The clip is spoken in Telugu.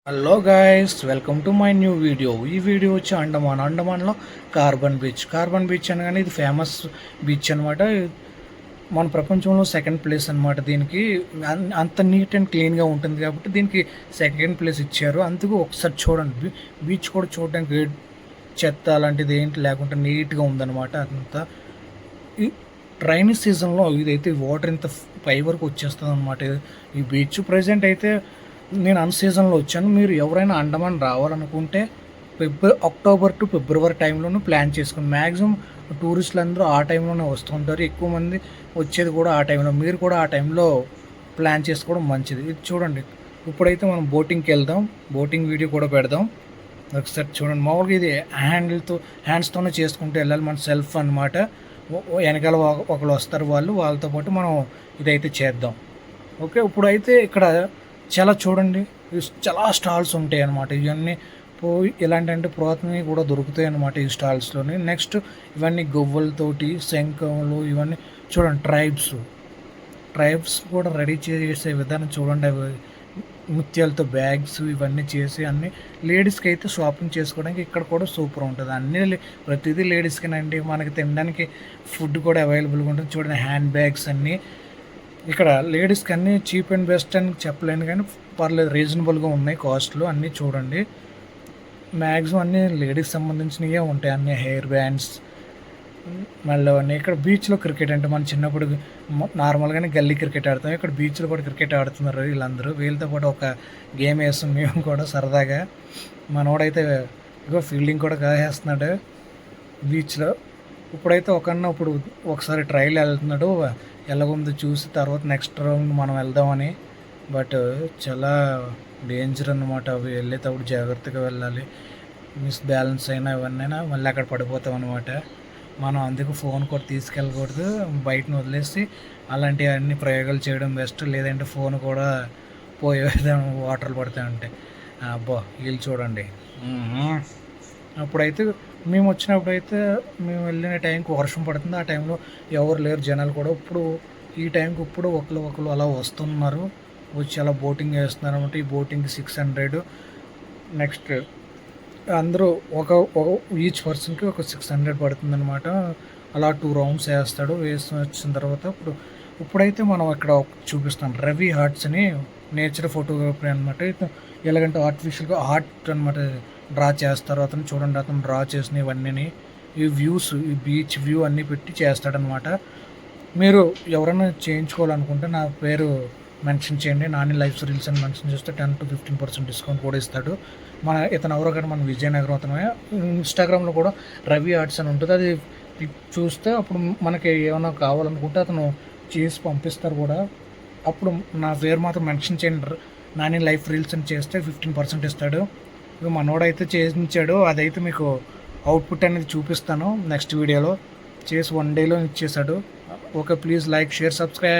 Hello guys, welcome to my new video. ఈ వీడియో వచ్చి అండమాన్లో కార్బన్ బీచ్ అనగానే ఇది ఫేమస్ బీచ్ అనమాట. మన ప్రపంచంలో సెకండ్ ప్లేస్ అనమాట. దీనికి అంత నీట్ అండ్ క్లీన్గా ఉంటుంది కాబట్టి దీనికి సెకండ్ ప్లేస్ ఇచ్చారు. అందుకు ఒకసారి చూడండి, బీచ్ కూడా చూడడానికి చెత్త అలాంటిది ఏంటి లేకుండా నీట్గా ఉందన్నమాట. అంతా ఈ రైనీ సీజన్లో ఇదైతే వాటర్ ఇంత పై వరకు వచ్చేస్తుంది అనమాట. ఈ బీచ్ ప్రజెంట్ అయితే నేను అన్ సీజన్లో వచ్చాను. మీరు ఎవరైనా అండమాన్ రావాలనుకుంటే అక్టోబర్ టు ఫిబ్రవరి టైంలోనూ ప్లాన్ చేసుకుని, మ్యాక్సిమం టూరిస్టులు అందరూ ఆ టైంలోనే వస్తుంటారు. ఎక్కువ మంది వచ్చేది కూడా ఆ టైంలో. మీరు కూడా ఆ టైంలో ప్లాన్ చేసుకోవడం మంచిది. ఇది చూడండి, ఇప్పుడైతే మనం బోటింగ్కి వెళ్దాం. బోటింగ్ వీడియో కూడా పెడదాం. ఒకసారి చూడండి. మామూలుగా ఇది హ్యాండ్స్తోనే చేసుకుంటూ వెళ్ళాలి. మన సెల్ఫ్ అనమాట. వెనకాల ఒకళ్ళు వస్తారు, వాళ్ళతో పాటు మనం ఇదైతే చేద్దాం. ఓకే, ఇప్పుడైతే ఇక్కడ చాలా చూడండి, చాలా స్టాల్స్ ఉంటాయి అన్నమాట. ఇవన్నీ పోయి ఎలాంటి పురాతనవి కూడా దొరుకుతాయి అన్నమాట ఈ స్టాల్స్లోని. నెక్స్ట్ ఇవన్నీ గొవ్వలతోటి శంఖములు ఇవన్నీ చూడండి. ట్రైబ్స్ కూడా రెడీ చేసే విధానం చూడండి. అవి ముత్యాలతో బ్యాగ్స్ ఇవన్నీ చేసి అన్ని లేడీస్కి అయితే షాపింగ్ చేసుకోవడానికి ఇక్కడ కూడా సూపర్ ఉంటుంది. అన్నీ ప్రతిదీ లేడీస్కేనండి. మనకి తినడానికి ఫుడ్ కూడా అవైలబుల్గా ఉంటుంది. చూడండి, హ్యాండ్ బ్యాగ్స్ అన్నీ ఇక్కడ లేడీస్కి అన్నీ చీప్ అండ్ బెస్ట్ అని చెప్పలేను, కానీ పర్లేదు, రీజనబుల్గా ఉన్నాయి కాస్ట్లు అన్నీ. చూడండి, మ్యాక్సిమం అన్నీ లేడీస్ సంబంధించినవే ఉంటాయి. అన్నీ హెయిర్ బ్యాండ్స్ మళ్ళీ అన్నీ. ఇక్కడ బీచ్లో క్రికెట్ అంటే మన చిన్నప్పుడు నార్మల్గానే గల్లీ క్రికెట్ ఆడతాం. ఇక్కడ బీచ్లో కూడా క్రికెట్ ఆడుతున్నారు వీళ్ళందరూ. వీళ్ళతో పాటు ఒక గేమ్ వేస్తాం మేము కూడా సరదాగా. మనోడైతే ఇగో ఫీల్డింగ్ కూడా కాసేస్తున్నాడు బీచ్లో. ఇప్పుడైతే ఇప్పుడు ఒకసారి ట్రయల్ వెళ్తున్నాడు. ఎలాగుంది చూసి తర్వాత నెక్స్ట్ రౌండ్ మనం వెళ్దామని. బట్ చాలా డేంజర్ అన్నమాట. అవి వెళ్ళేటప్పుడు జాగ్రత్తగా వెళ్ళాలి. మిస్ బ్యాలెన్స్ అయినా ఇవన్నైనా మళ్ళీ అక్కడ పడిపోతాం అనమాట. మనం అందుకు ఫోన్ కూడా తీసుకెళ్ళకూడదు. బయటను వదిలేసి అలాంటివన్నీ ప్రయోగాలు చేయడం బెస్ట్. లేదంటే ఫోన్ కూడా పోయే వాటర్లు పడతాయి ఉంటాయి. అబ్బా, వీళ్ళు చూడండి. అప్పుడైతే మేము వచ్చినప్పుడైతే మేము వెళ్ళిన టైంకి వర్షం పడుతుంది. ఆ టైంలో ఎవరు లేరు జనాలు కూడా. ఇప్పుడు ఈ టైంకి ఒకరు అలా వస్తున్నారు, వచ్చి అలా బోటింగ్ చేస్తున్నారు అనమాట. ఈ బోటింగ్కి 600. నెక్స్ట్ అందరూ ఈచ్ పర్సన్కి ఒక 600 పడుతుంది అనమాట. అలా 2 రౌండ్స్ వేస్తాడు. వేసి వచ్చిన తర్వాత ఇప్పుడైతే మనం ఇక్కడ చూపిస్తాం రవి హార్ట్స్ అని నేచర్ ఫోటోగ్రఫీ అనమాట. ఎలాగంటే ఆర్టిఫిషియల్గా ఆర్ట్ అనమాట డ్రా చేస్తారు. చూడండి, అతను డ్రా చేసిన ఇవన్నీ ఈ వ్యూస్, ఈ బీచ్ వ్యూ అన్నీ పెట్టి చేస్తాడనమాట. మీరు ఎవరైనా చేయించుకోవాలనుకుంటే నా పేరు మెన్షన్ చేయండి. నాని లైఫ్ రీల్స్ అని మెన్షన్ చేస్తే 10 to 15% డిస్కౌంట్ కూడా ఇస్తాడు. ఇతను ఎవరో కానీ మన విజయనగరం అతనే. ఇన్స్టాగ్రామ్లో కూడా రవి ఆర్ట్స్ అని ఉంటుంది. అది చూస్తే అప్పుడు మనకి ఏమైనా కావాలనుకుంటే అతను చేసి పంపిస్తారు కూడా. అప్పుడు నా పేరు మాత్రం మెన్షన్ చేయండి, నాని లైఫ్ రీల్స్ అని చేస్తే 15% ఇస్తాడు. ఇక మనోడైతే చేయించాడు. అదైతే మీకు అవుట్పుట్ అనేది చూపిస్తాను నెక్స్ట్ వీడియోలో. చేసి 1 డేలో ఇచ్చేసాడు. Okay, please like, share, subscribe.